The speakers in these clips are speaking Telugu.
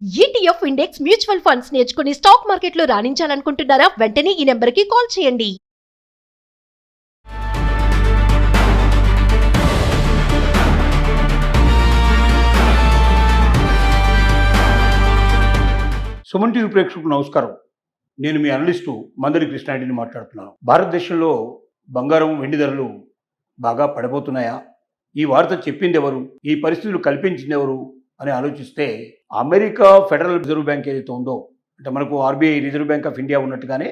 ఈటీఎఫ్ ఇండెక్స్ మ్యూచువల్ ఫండ్స్ నేర్చుకుని స్టాక్ మార్కెట్లో రాణించాలనుకుంటున్నారా? వెంటనే ఈ నెంబర్కి కాల్ చేయండి. సుమన్ టీవీ ప్రేక్షకులకు నమస్కారం. నేను మీ అనలిస్టు మందరి కృష్ణారెడ్డిని మాట్లాడుతున్నాను. భారతదేశంలో బంగారం, వెండి ధరలు బాగా పడిపోతున్నాయా? ఈ వార్త చెప్పింది ఎవరు? ఈ పరిస్థితులు కల్పించింది ఎవరు అని ఆలోచిస్తే అమెరికా ఫెడరల్ రిజర్వ్ బ్యాంక్ ఏదైతే ఉందో, అంటే మనకు RBI reserve bank of India ఉన్నట్టుగానే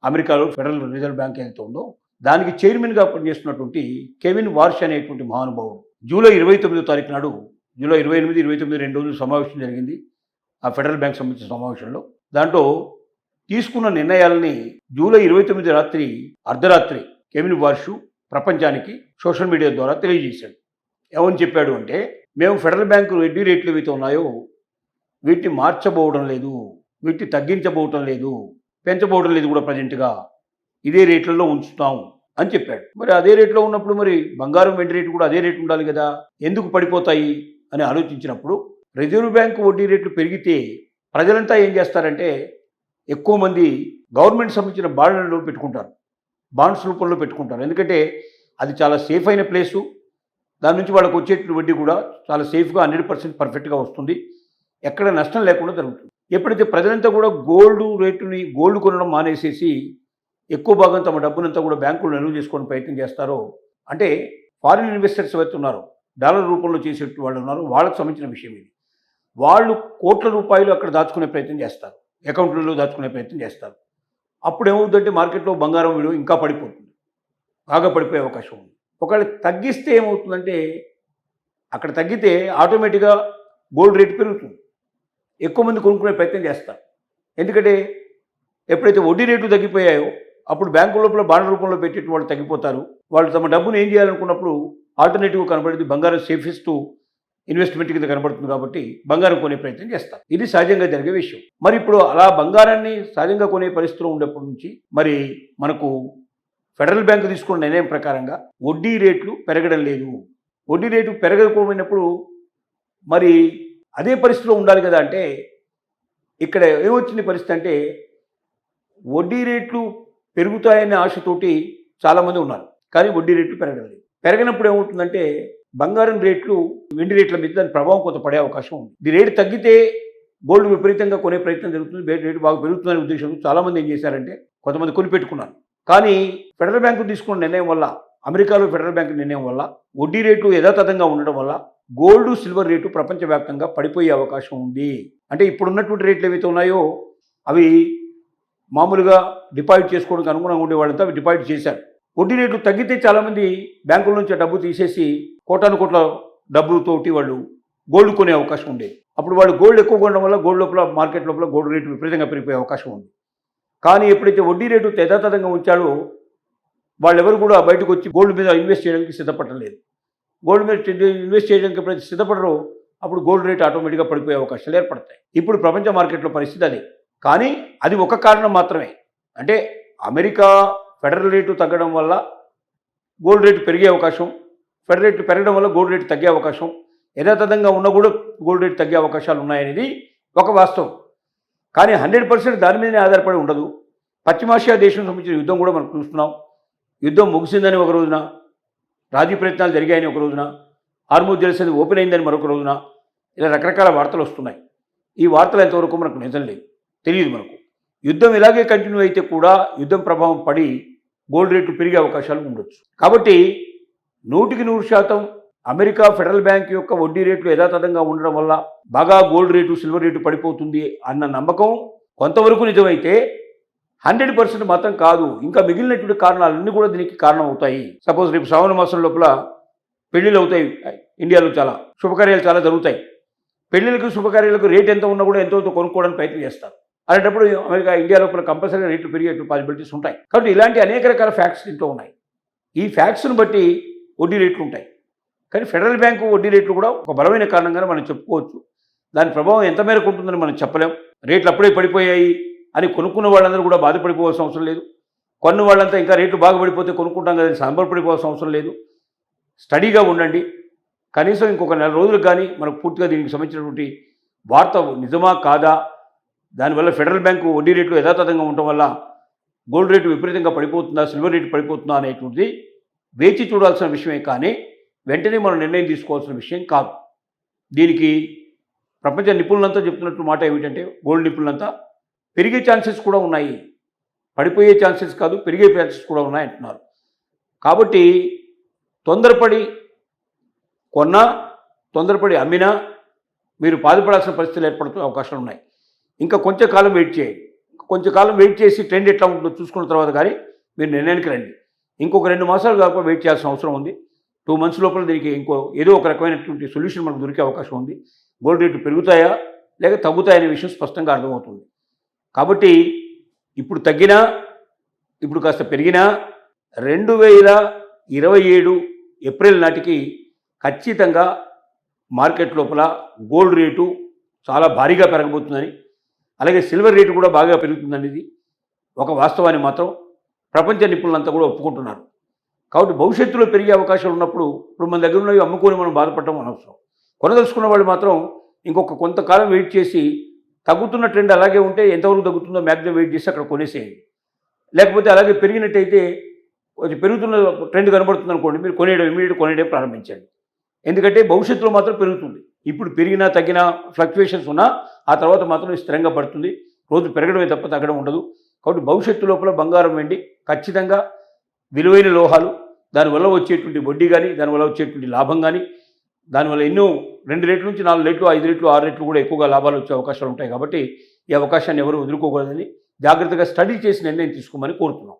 అమెరికాలో ఫెడరల్ రిజర్వ్ బ్యాంక్ ఏదైతే ఉందో దానికి చైర్మన్గా పనిచేస్తున్నటువంటి కెవిన్ వార్ష్ అనేటువంటి మహానుభావుడు జూలై 29వ తారీఖు నాడు, జూలై 28, 29 2 రోజులు సమావేశం జరిగింది ఆ ఫెడరల్ బ్యాంక్ సంబంధించిన సమావేశంలో. దాంట్లో తీసుకున్న నిర్ణయాలని జూలై 29 రాత్రి అర్ధరాత్రి కెవిన్ వార్ష్ ప్రపంచానికి సోషల్ మీడియా ద్వారా తెలియజేశాడు. ఏమని చెప్పాడు అంటే, మేము ఫెడరల్ బ్యాంకు వడ్డీ రేట్లు ఏవైతే ఉన్నాయో వీటిని మార్చబోవడం లేదు, వీటిని తగ్గించబోవటం లేదు, పెంచబోవడం లేదు కూడా, ప్రజెంట్గా ఇదే రేట్లలో ఉంచుతాం అని చెప్పాడు. మరి అదే రేట్లో ఉన్నప్పుడు మరి బంగారం, వెండి రేటు కూడా అదే రేటు ఉండాలి కదా, ఎందుకు పడిపోతాయి అని ఆలోచించినప్పుడు రిజర్వ్ బ్యాంకు వడ్డీ రేట్లు పెరిగితే ప్రజలంతా ఏం చేస్తారంటే ఎక్కువ మంది గవర్నమెంట్ సంబంధించిన బాండ్లలో పెట్టుకుంటారు, బాండ్స్ రూపంలో పెట్టుకుంటారు. ఎందుకంటే అది చాలా సేఫ్ అయిన ప్లేసు, దాని నుంచి వాళ్ళకు వచ్చేటువంటి వడ్డీ కూడా చాలా సేఫ్గా 100% పర్ఫెక్ట్గా వస్తుంది, ఎక్కడ నష్టం లేకుండా జరుగుతుంది. ఎప్పుడైతే ప్రజలంతా కూడా గోల్డ్ కొనడం మానేసేసి ఎక్కువ భాగం తమ డబ్బునంతా కూడా బ్యాంకులు నిల్వ చేసుకోవడం ప్రయత్నం చేస్తారో, అంటే ఫారిన్ ఇన్వెస్టర్స్ ఎవరైతే ఉన్నారో, డాలర్ రూపంలో చేసేటువంటి వాళ్ళు ఉన్నారో, వాళ్ళకు సంబంధించిన విషయం ఇది. వాళ్ళు కోట్ల రూపాయలు అక్కడ దాచుకునే ప్రయత్నం చేస్తారు, అకౌంట్లలో దాచుకునే ప్రయత్నం చేస్తారు. అప్పుడు ఏమవుతుందంటే మార్కెట్లో బంగారం విలువ ఇంకా పడిపోతుంది, బాగా పడిపోయే అవకాశం ఉంది. ఒకవేళ తగ్గిస్తే ఏమవుతుందంటే, అక్కడ తగ్గితే ఆటోమేటిక్గా గోల్డ్ రేట్ పెరుగుతుంది, ఎక్కువ మంది కొనుక్కునే ప్రయత్నం చేస్తారు. ఎందుకంటే ఎప్పుడైతే వడ్డీ రేట్లు తగ్గిపోయాయో అప్పుడు బ్యాంకు లోపల బాండ్ రూపంలో పెట్టేటి వాళ్ళు తగ్గిపోతారు. వాళ్ళు తమ డబ్బును ఏం చేయాలనుకున్నప్పుడు ఆల్టర్నేటివ్ కనబడింది, బంగారం సేఫెస్ట్ ఇన్వెస్ట్మెంట్ కింద కనబడుతుంది కాబట్టి బంగారం కొనే ప్రయత్నం చేస్తారు. ఇది సహజంగా జరిగే విషయం. మరి ఇప్పుడు అలా బంగారాన్ని సహజంగా కొనే పరిస్థితిలో ఉండేప్పటి నుంచి మరి మనకు ఫెడరల్ బ్యాంకు తీసుకున్న నిర్ణయం ప్రకారంగా వడ్డీ రేట్లు పెరగడం లేదు. వడ్డీ రేటు పెరగకపోయినప్పుడు మరి అదే పరిస్థితిలో ఉండాలి కదా. అంటే ఇక్కడ ఏమొచ్చింది పరిస్థితి అంటే, వడ్డీ రేట్లు పెరుగుతాయనే ఆశతోటి చాలామంది ఉన్నారు, కానీ వడ్డీ రేట్లు పెరగడం లేదు. పెరగనప్పుడు ఏమవుతుందంటే బంగారం రేట్లు, వెండి రేట్ల మీద దాని ప్రభావం కొంత పడే అవకాశం ఉంది. ఇది రేటు తగ్గితే గోల్డ్ విపరీతంగా కొనే ప్రయత్నం జరుగుతుంది, రేటు బాగా పెరుగుతుందనే ఉద్దేశంతో చాలామంది ఏం చేశారంటే కొంతమంది కొనిపెట్టుకున్నారు. కానీ ఫెడరల్ బ్యాంకు తీసుకున్న నిర్ణయం వల్ల, అమెరికాలో ఫెడరల్ బ్యాంకు నిర్ణయం వల్ల వడ్డీ రేటు యథాతథంగా ఉండడం వల్ల గోల్డ్, సిల్వర్ రేటు ప్రపంచవ్యాప్తంగా పడిపోయే అవకాశం ఉంది. అంటే ఇప్పుడున్నటువంటి రేట్లు ఏవైతే ఉన్నాయో అవి మామూలుగా డిపాజిట్ చేసుకోవడానికి అనుగుణంగా ఉండే వాళ్ళంతా అవి డిపాజిట్ చేశారు. వడ్డీ రేట్లు తగ్గితే చాలామంది బ్యాంకుల నుంచి డబ్బు తీసేసి కోట్ల డబ్బులతోటి వాళ్ళు గోల్డ్ కొనే అవకాశం ఉండేది. అప్పుడు వాళ్ళు గోల్డ్ ఎక్కువ కొనడం వల్ల గోల్డ్ లోపల, మార్కెట్ లోపల గోల్డ్ రేటు విపరీతంగా పెరిగిపోయే అవకాశం ఉంది. కానీ ఎప్పుడైతే వడ్డీ రేటు యథాతథంగా ఉంచాడో వాళ్ళెవరు కూడా బయటకు వచ్చి గోల్డ్ మీద ఇన్వెస్ట్ చేయడానికి సిద్ధపడలేదు. గోల్డ్ మీద ఇన్వెస్ట్ చేయడానికి ఎప్పుడైతే సిద్ధపడరో అప్పుడు గోల్డ్ రేట్ ఆటోమేటిక్గా పడిపోయే అవకాశాలు ఏర్పడతాయి. ఇప్పుడు ప్రపంచ మార్కెట్లో పరిస్థితి అదే. కానీ అది ఒక కారణం మాత్రమే. అంటే అమెరికా ఫెడరల్ రేటు తగ్గడం వల్ల గోల్డ్ రేటు పెరిగే అవకాశం, ఫెడరల్ రేటు పెరగడం వల్ల గోల్డ్ రేటు తగ్గే అవకాశం, యథాతథంగా ఉన్న కూడా గోల్డ్ రేటు తగ్గే అవకాశాలు ఉన్నాయనేది ఒక వాస్తవం. కానీ 100% దాని మీదనే ఆధారపడి ఉండదు. పశ్చిమాసియా దేశం సంబంధించిన యుద్ధం కూడా మనం చూస్తున్నాం. యుద్ధం ముగిసిందని ఒక రోజున, రాజీ ప్రయత్నాలు జరిగాయని ఒక రోజున, హార్మూజ్ జలసంధి ఓపెన్ అయిందని మరొక రోజున, ఇలా రకరకాల వార్తలు వస్తున్నాయి. ఈ వార్తలు ఎంతవరకు మనకు నిజం లేదు, తెలియదు మనకు. యుద్ధం ఇలాగే కంటిన్యూ అయితే కూడా యుద్ధం ప్రభావం పడి గోల్డ్ రేట్లు పెరిగే అవకాశాలు ఉండొచ్చు. కాబట్టి 100% అమెరికా ఫెడరల్ బ్యాంక్ యొక్క వడ్డీ రేట్లు యథాతథంగా ఉండడం వల్ల బాగా గోల్డ్ రేటు, సిల్వర్ రేటు పడిపోతుంది అన్న నమ్మకం కొంతవరకు నిజమైతే 100% మాత్రం కాదు. ఇంకా మిగిలినటువంటి కారణాలన్నీ కూడా దీనికి కారణం అవుతాయి. సపోజ్ రేపు శ్రావణ మాసం లోపల పెళ్లిళ్ళు అవుతాయి, ఇండియాలో చాలా శుభకార్యాలు చాలా జరుగుతాయి. పెళ్లిళ్ళకు, శుభకార్యాలకు రేట్ ఎంత ఉన్నా కూడా ఎంతో కొనుక్కోవడానికి ప్రయత్నం చేస్తారు. అలాంటప్పుడు ఇండియా లోపల కంపల్సరీగా రేట్లు పెరిగే పాసిబిలిటీస్ ఉంటాయి. కాబట్టి ఇలాంటి అనేక రకాల ఫ్యాక్ట్స్ దీంట్లో ఉన్నాయి. ఈ ఫ్యాక్ట్స్ను బట్టి వడ్డీ రేట్లు ఉంటాయి. కానీ ఫెడరల్ బ్యాంకు వడ్డీ రేట్లు కూడా ఒక బలమైన కారణంగానే మనం చెప్పుకోవచ్చు. దాని ప్రభావం ఎంత మేరకు ఉంటుందని మనం చెప్పలేం. రేట్లు అప్పుడే పడిపోయాయి అని కొనుక్కున్న వాళ్ళందరూ కూడా బాధపడిపోవాల్సిన అవసరం లేదు. కొన్న వాళ్ళంతా ఇంకా రేట్లు బాగా పడిపోతే కొనుక్కుంటాం కదా సంబరపడిపోవాల్సిన అవసరం లేదు. స్టడీగా ఉండండి. కనీసం ఇంకొక 4 రోజులకు కానీ మనకు పూర్తిగా దీనికి సంబంధించినటువంటి వార్త నిజమా కాదా, దానివల్ల ఫెడరల్ బ్యాంకు వడ్డీ రేట్లు యథాతథంగా ఉండటం వల్ల గోల్డ్ రేటు విపరీతంగా పడిపోతుందా, సిల్వర్ రేటు పడిపోతుందా అనేటువంటిది వేచి చూడాల్సిన విషయమే కానీ వెంటనే మనం నిర్ణయం తీసుకోవాల్సిన విషయం కాదు. దీనికి ప్రపంచ నిపుణులంతా చెప్తున్నట్టు మాట ఏమిటంటే, గోల్డ్ నిపుణులంతా పెరిగే ఛాన్సెస్ కూడా ఉన్నాయి, పడిపోయే ఛాన్సెస్ కాదు పెరిగే ఛాన్సెస్ కూడా ఉన్నాయి అంటున్నారు. కాబట్టి తొందరపడి కొన్నా తొందరపడి అమ్మినా మీరు బాధపడాల్సిన పరిస్థితులు ఏర్పడుతున్న అవకాశాలు ఉన్నాయి. ఇంకా కొంచెం కాలం వెయిట్ చేయండి. కొంచెం కాలం వెయిట్ చేసి ట్రెండ్ ఎట్లా ఉంటుందో చూసుకున్న తర్వాత కానీ మీరు నిర్ణయానికి రండి. ఇంకొక 2 మాసాలు కాకుండా వెయిట్ చేయాల్సిన అవసరం ఉంది. 2 months లోపల దీనికి ఏదో ఒక రకమైనటువంటి సొల్యూషన్ మనకు దొరికే అవకాశం ఉంది. గోల్డ్ రేట్లు పెరుగుతాయా లేక తగ్గుతాయనే విషయం స్పష్టంగా అర్థమవుతుంది. కాబట్టి ఇప్పుడు తగ్గినా ఇప్పుడు కాస్త పెరిగినా 2027 ఏప్రిల్ నాటికి ఖచ్చితంగా మార్కెట్ లోపల గోల్డ్ రేటు చాలా భారీగా పెరగబోతుందని, అలాగే సిల్వర్ రేటు కూడా బాగా పెరుగుతుందనేది ఒక వాస్తవాన్ని మాత్రం ప్రపంచ నిపుణులంతా కూడా ఒప్పుకుంటున్నారు. కాబట్టి భవిష్యత్తులో పెరిగే అవకాశాలు ఉన్నప్పుడు ఇప్పుడు మన దగ్గర ఉన్నవి అమ్ముకొని మనం బాధపడటం అనవసరం. కొనదలుచుకున్న వాళ్ళు మాత్రం ఇంకొక కొంతకాలం వెయిట్ చేసి తగ్గుతున్న ట్రెండ్ అలాగే ఉంటే ఎంతవరకు తగ్గుతుందో మ్యాక్సిమం వెయిట్ చేసి అక్కడ కొనేసేయండి. లేకపోతే అలాగే పెరిగినట్టయితే కొంచెం పెరుగుతున్న ట్రెండ్ కనబడుతుంది అనుకోండి, మీరు ఇమీడియట్ కొనేయడం ప్రారంభించండి. ఎందుకంటే భవిష్యత్తులో మాత్రం పెరుగుతుంది. ఇప్పుడు పెరిగినా తగ్గినా ఫ్లక్చుయేషన్స్ ఉన్నా ఆ తర్వాత మాత్రం స్థిరంగా పడుతుంది. రోజు పెరగడమే తప్ప తగ్గడం ఉండదు. కాబట్టి భవిష్యత్తు లోపల బంగారం, వెండి ఖచ్చితంగా విలువైన లోహాలు, దానివల్ల వచ్చేటువంటి వడ్డీ కానీ, దానివల్ల వచ్చేటువంటి లాభం కానీ, దానివల్ల ఎన్నో 2 రెట్ల నుంచి 4 రెట్లు, 5 రెట్లు, 6 రెట్లు కూడా ఎక్కువగా లాభాలు వచ్చే అవకాశాలు ఉంటాయి. కాబట్టి ఈ అవకాశాన్ని ఎవరు వదులుకోకూడదని జాగ్రత్తగా స్టడీ చేసి నిర్ణయం తీసుకోమని కోరుతున్నాం.